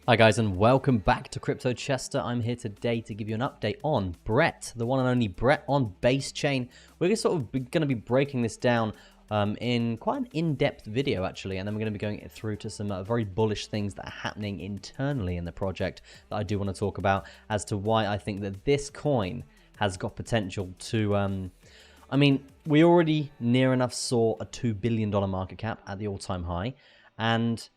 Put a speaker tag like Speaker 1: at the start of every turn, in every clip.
Speaker 1: Hi guys, and welcome back to Crypto Chester. I'm here today to give you an update on Brett, the one and only Brett on Base Chain. We're going to be breaking this down in quite an in-depth video actually, and then we're going to be going through to some very bullish things that are happening internally in the project that I do want to talk about as to why I think that this coin has got potential to... I mean, we already near enough saw a $2 billion market cap at the all-time high, and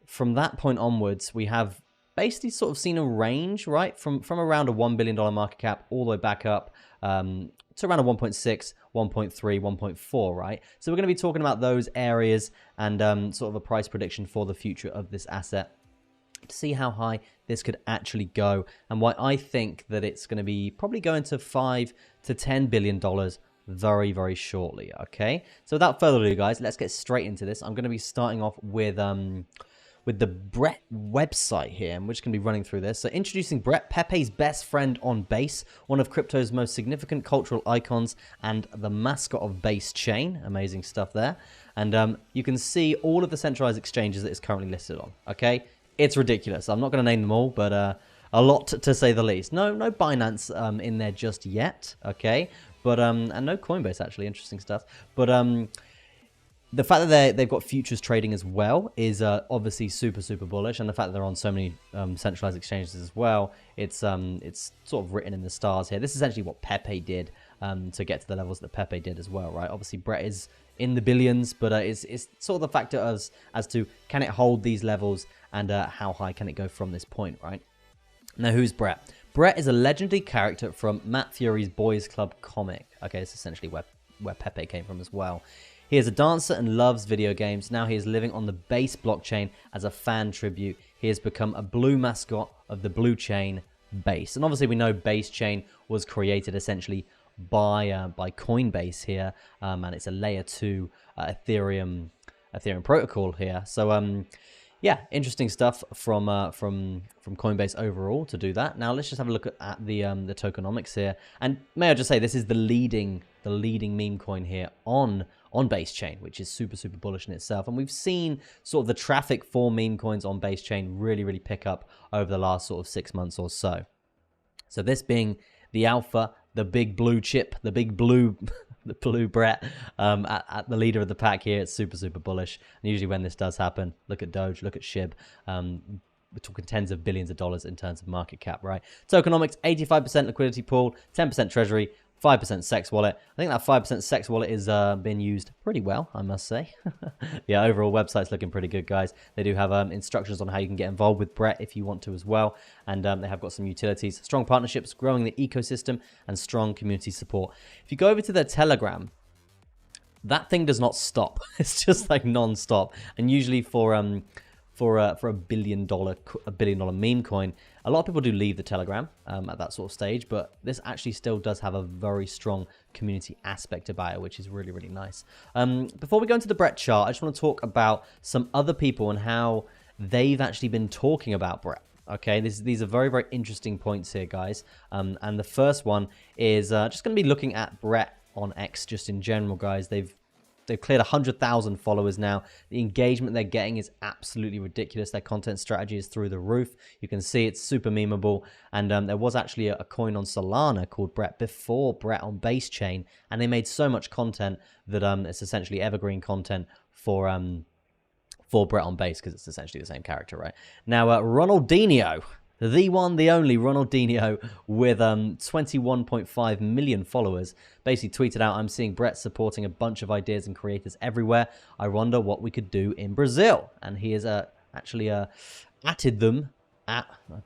Speaker 1: from that point onwards, we have basically sort of seen a range, right? From around a $1 billion market cap all the way back up to around a 1.6, 1.3, 1.4, right? So we're going to be talking about those areas and sort of a price prediction for the future of this asset to see how high this could actually go and why I think that it's going to be probably going to $5 to $10 billion very, very shortly, okay? So without further ado, guys, let's get straight into this. I'm going to be starting off with the Brett website here, and we're just going to be running through this. So introducing Brett, Pepe's best friend on Base, one of crypto's most significant cultural icons and the mascot of Base Chain. Amazing stuff there. And you can see all of the centralized exchanges that it's currently listed on, okay? It's ridiculous. I'm not going to name them all, but a lot to say the least. No Binance in there just yet, okay? But and no Coinbase, actually. Interesting stuff. But the fact that they've got futures trading as well is obviously super bullish, and the fact that they're on so many centralized exchanges as well, it's sort of written in the stars here. This is essentially what Pepe did to get to the levels that Pepe did as well, right? Obviously, Brett is in the billions, but it's sort of the factor as to can it hold these levels and how high can it go from this point, right? Now, who's Brett? Brett is a legendary character from Matt Fury's Boys Club comic. Okay, it's essentially where Pepe came from as well. He is a dancer and loves video games. Now he is living on the Base blockchain as a fan tribute. He has become a blue mascot of the blue chain Base. And obviously we know Base Chain was created essentially by Coinbase here. And it's a layer 2 Ethereum protocol here. So yeah, interesting stuff from Coinbase overall to do that. Now let's just have a look at the tokenomics here. And may I just say, this is the leading meme coin here on Base Chain, which is super bullish in itself. And we've seen sort of the traffic for meme coins on Base Chain really pick up over the last sort of 6 months or so. So this being the alpha, the big blue chip, the big blue the blue Brett at the leader of the pack here, it's super bullish. And usually when this does happen, look at Doge, look at SHIB. We're talking tens of billions of dollars in terms of market cap, right? Tokenomics, 85% liquidity pool, 10% treasury, 5% Sex wallet. I think that 5% Sex wallet is being used pretty well, I must say. Yeah, overall website's looking pretty good, guys. They do have instructions on how you can get involved with Brett if you want to as well. And they have got some utilities, strong partnerships, growing the ecosystem, and strong community support. If you go over to their Telegram, that thing does not stop. It's just like non-stop. And usually for a $1 billion meme coin, a lot of people do leave the Telegram at that sort of stage, but this actually still does have a very strong community aspect about it, which is really nice. Before we go into the Brett chart, I just want to talk about some other people and how they've actually been talking about Brett. Okay, these are very interesting points here, guys. And the first one is just going to be looking at Brett on X just in general, guys. They've cleared 100,000 followers now. The engagement they're getting is absolutely ridiculous. Their content strategy is through the roof. You can see it's super memeable. And there was actually a coin on Solana called Brett before Brett on Base Chain. And they made so much content that it's essentially evergreen content for Brett on Base, because it's essentially the same character, right? Now, Ronaldinho, the one, the only Ronaldinho with 21.5 million followers, basically tweeted out, "I'm seeing Brett supporting a bunch of ideas and creators everywhere. I wonder what we could do in Brazil." And he has actually atted them at... I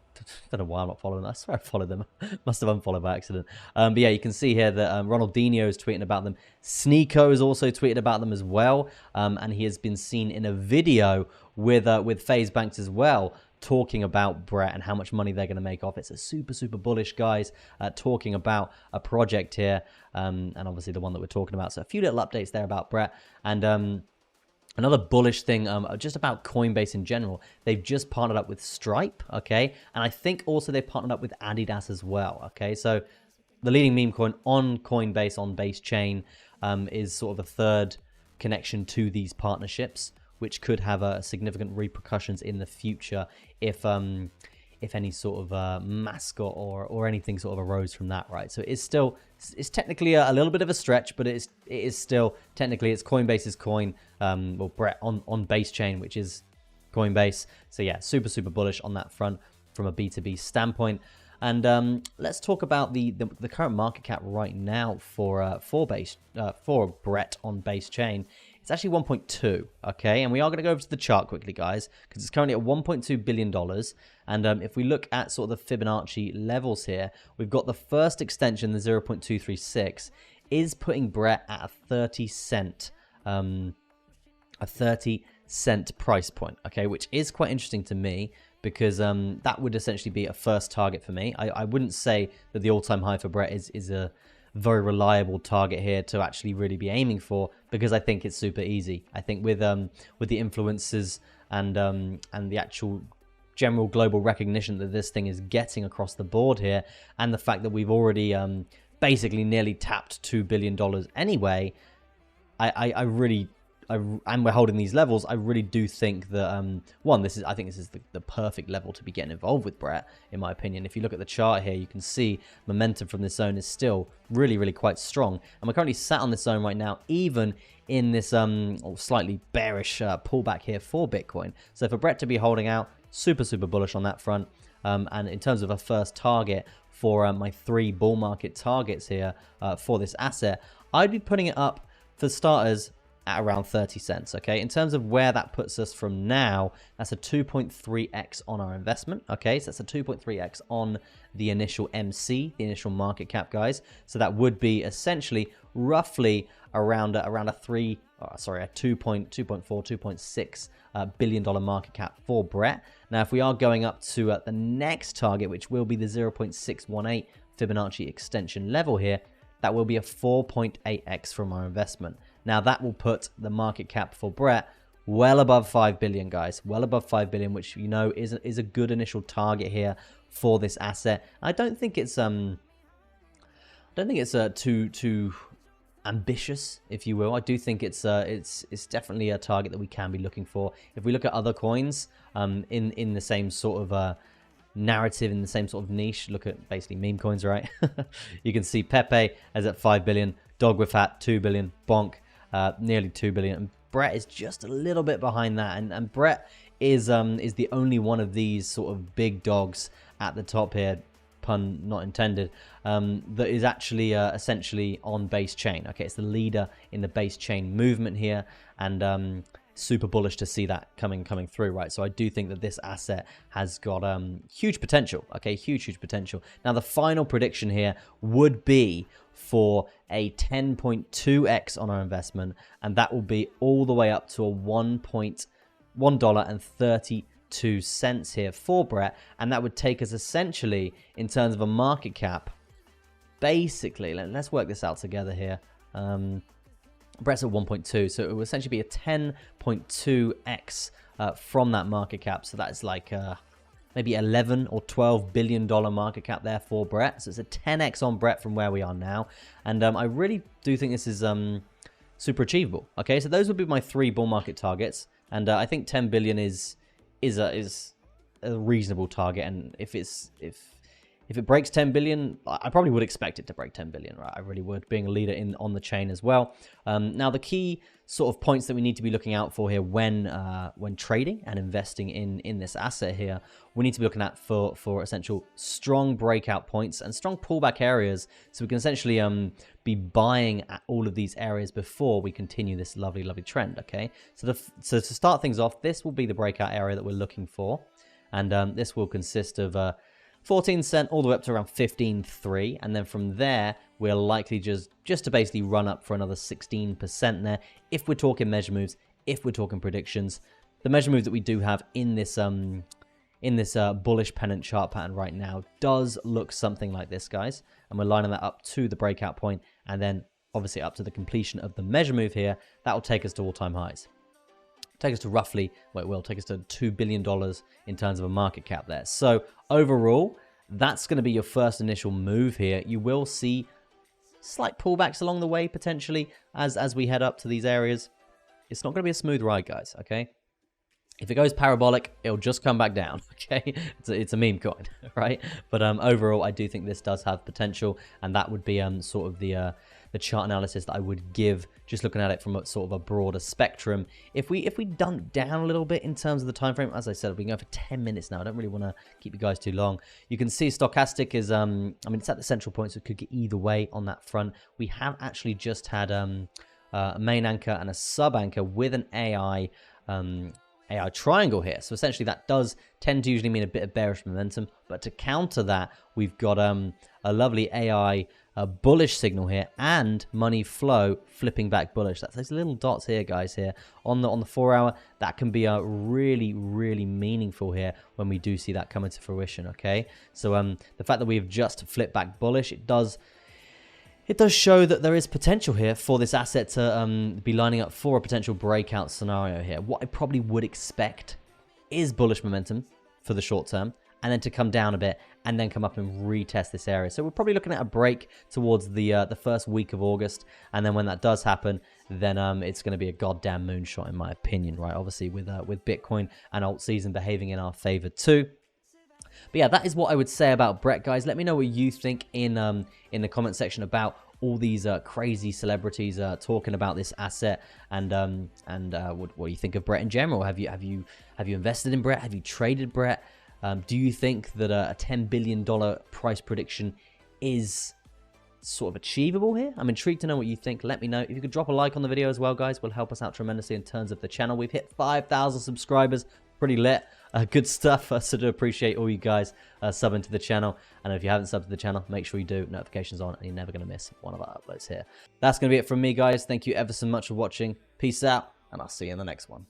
Speaker 1: don't know why I'm not following them. I swear I followed them. Must have unfollowed by accident. But yeah, you can see here that Ronaldinho is tweeting about them. Sneeko has also tweeted about them as well. And he has been seen in a video with FaZe Banks as well, talking about Brett and how much money they're going to make off it. So super bullish guys talking about a project here, and obviously the one that we're talking about. So a few little updates there about Brett. And another bullish thing just about Coinbase in general, they've just partnered up with Stripe, okay? And I think also they've partnered up with Adidas as well, okay? So the leading meme coin on Coinbase, on Base Chain, is sort of a third connection to these partnerships, which could have significant repercussions in the future if any sort of mascot or anything sort of arose from that, right? So it's technically a little bit of a stretch, but it is still technically it's Coinbase's coin, well, Brett on base chain, which is Coinbase. So yeah, super bullish on that front from a B2B standpoint. And let's talk about the current market cap right now for Brett on base chain. It's actually 1.2, okay? And we are going to go over to the chart quickly, guys, because it's currently at $1.2 billion. And if we look at sort of the Fibonacci levels here, we've got the first extension, the 0.236, is putting Brett at a 30-cent price point, okay? Which is quite interesting to me, because that would essentially be a first target for me. I wouldn't say that the all-time high for Brett is a very reliable target here to actually really be aiming for, because I think it's super easy. I think with the influences and the actual general global recognition that this thing is getting across the board here, and the fact that we've already basically nearly tapped $2 billion anyway, and we're holding these levels, I really do think that I think this is the perfect level to be getting involved with Brett, in my opinion. If you look at the chart here, you can see momentum from this zone is still really quite strong, and we're currently sat on this zone right now, even in this slightly bearish pullback here for Bitcoin. So for Brett to be holding out, super bullish on that front. And in terms of a first target for my 3 bull market targets here for this asset, I'd be putting it up for starters at around 30 cents, okay? In terms of where that puts us from now, that's a 2.3x on our investment, okay? So that's a 2.3x on the initial MC, the initial market cap, guys. So that would be essentially roughly around a 2.6 billion dollar market cap for Brett. Now, if we are going up to the next target, which will be the 0.618 Fibonacci extension level here, that will be a 4.8x from our investment. Now, that will put the market cap for Brett well above 5 billion, guys. Well above 5 billion, which, you know, is a good initial target here for this asset. I don't think it's too ambitious, if you will. I do think it's definitely a target that we can be looking for. If we look at other coins in the same sort of narrative, in the same sort of niche, look at basically meme coins, right? You can see Pepe is at 5 billion, Dog with Hat 2 billion, Bonk nearly 2 billion, and Brett is just a little bit behind that, and Brett is the only one of these sort of big dogs at the top here, pun not intended, that is actually essentially on base chain. Okay, it's the leader in the base chain movement here, and super bullish to see that coming through, right? So I do think that this asset has got huge potential. Okay, huge potential. Now, the final prediction here would be for a 10.2x on our investment, and that will be all the way up to a $1.32 here for Brett, and that would take us essentially, in terms of a market cap, basically, let's work this out together here. Brett's at 1.2, so it will essentially be a 10.2x from that market cap. So that's like maybe 11 or 12 billion dollar market cap there for Brett. So it's a 10x on Brett from where we are now, and I really do think this is super achievable. Okay, so those would be my 3 bull market targets, and I think 10 billion is a reasonable target. And if it breaks 10 billion, I probably would expect it to break 10 billion, right? I really would, being a leader on the chain as well. Now, the key sort of points that we need to be looking out for here when trading and investing in this asset here, we need to be looking at for essential strong breakout points and strong pullback areas, so we can essentially be buying at all of these areas before we continue this lovely trend. Okay, so to start things off, this will be the breakout area that we're looking for, and this will consist of 14 cent all the way up to around 15.3, and then from there we're likely just to basically run up for another 16% there if we're talking measure moves, if we're talking predictions. The measure move that we do have in this bullish pennant chart pattern right now does look something like this, guys, and we're lining that up to the breakout point, and then obviously up to the completion of the measure move here. That will take us to all-time highs. Take us to roughly, well, it will take us to $2 billion in terms of a market cap there. So overall, that's going to be your first initial move here. You will see slight pullbacks along the way, potentially, as we head up to these areas. It's not going to be a smooth ride, guys, okay? If it goes parabolic, it'll just come back down, okay? It's a meme coin, right? But overall, I do think this does have potential, and that would be sort of the chart analysis that I would give, just looking at it from a sort of a broader spectrum. If we dunk down a little bit in terms of the time frame, as I said, we can go for 10 minutes now. I don't really want to keep you guys too long. You can see stochastic is, I mean, it's at the central point, so it could get either way on that front. We have actually just had a main anchor and a sub anchor with an AI triangle here. So essentially that does tend to usually mean a bit of bearish momentum, but to counter that, we've got a lovely AI bullish signal here and money flow flipping back bullish. That's those little dots here, guys, here on the 4 hour. That can be really, really meaningful here when we do see that come into fruition, okay? So the fact that we've just flipped back bullish, it does show that there is potential here for this asset to be lining up for a potential breakout scenario here. What I probably would expect is bullish momentum for the short term, and then to come down a bit and then come up and retest this area. So we're probably looking at a break towards the first week of August, and then when that does happen, then it's going to be a goddamn moonshot in my opinion, right? Obviously with Bitcoin and alt season behaving in our favor too. But yeah, that is what I would say about Brett, guys. Let me know what you think in the comment section about all these crazy celebrities talking about this asset, and what do you think of Brett in general? Have you invested in Brett? Have you traded Brett? Do you think that a $10 billion price prediction is sort of achievable here? I'm intrigued to know what you think. Let me know. If you could drop a like on the video as well, guys, will help us out tremendously in terms of the channel. We've hit 5,000 subscribers. Pretty lit. Good stuff. I sort of appreciate all you guys subbing to the channel. And if you haven't subbed to the channel, make sure you do. Notifications on, and you're never going to miss one of our uploads here. That's going to be it from me, guys. Thank you ever so much for watching. Peace out, and I'll see you in the next one.